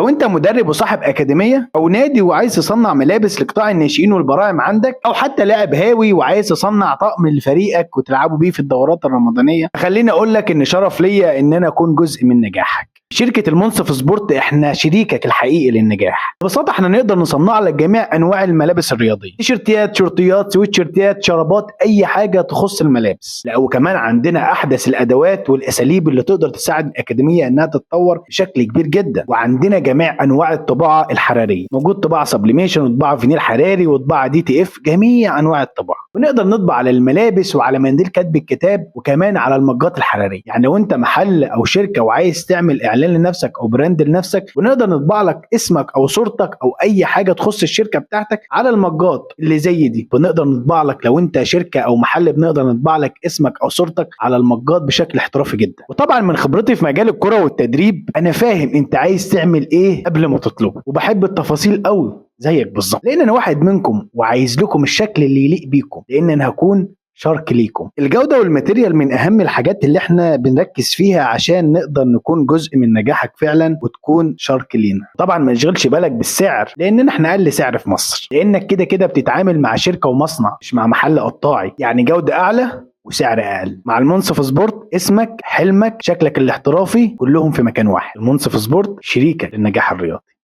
لو انت مدرب وصاحب اكاديميه او نادي وعايز تصنع ملابس لقطاع الناشئين والبراعم عندك، او حتى لاعب هاوي وعايز تصنع طقم لفريقك وتلعبوا بيه في الدورات الرمضانيه، خليني اقول لك ان شرف ليا ان انا اكون جزء من نجاحك. شركة المنصف سبورت احنا شريكك الحقيقي للنجاح. ببساطة احنا نقدر نصنع لك جميع انواع الملابس الرياضية، تيشيرتات، شورتيات، سويتشيرتات، شرابات، اي حاجة تخص الملابس. لا وكمان عندنا احدث الادوات والاساليب اللي تقدر تساعد الاكاديمية انها تتطور بشكل كبير جدا. وعندنا جميع انواع الطباعة الحرارية، موجود طباعة سبليميشن وطباعة فينيل حراري وطباعة دي تي اف، جميع انواع الطباعة. ونقدر نطبع على الملابس وعلى منديل كتب الكتاب وكمان على المجات الحرارية. يعني لو انت محل او شركة وعايز تعمل اعلان لنفسك او براند لنفسك، ونقدر نطبع لك اسمك او صورتك او اي حاجه تخص الشركه بتاعتك على المجات اللي زي دي. بنقدر نطبع لك لو انت شركه او محل، بنقدر نطبع لك اسمك او صورتك على المجات بشكل احترافي جدا. وطبعا من خبرتي في مجال الكره والتدريب انا فاهم انت عايز تعمل ايه قبل ما تطلبه، وبحب التفاصيل قوي زيك بالظبط، لان انا واحد منكم وعايز لكم الشكل اللي يليق بيكم، لان انا هكون شارك ليكم. الجودة والماتيريال من أهم الحاجات اللي احنا بنركز فيها عشان نقدر نكون جزء من نجاحك فعلا وتكون شارك لينا. طبعا ما نشغلش بالك بالسعر، لأننا احنا أقل سعر في مصر، لأنك كده كده بتتعامل مع شركة ومصنع مش مع محل قطاعي، يعني جودة أعلى وسعر أقل. مع المنصف سبورت اسمك، حلمك، شكلك الاحترافي كلهم في مكان واحد. المنصف سبورت شريكك للنجاح الرياضي.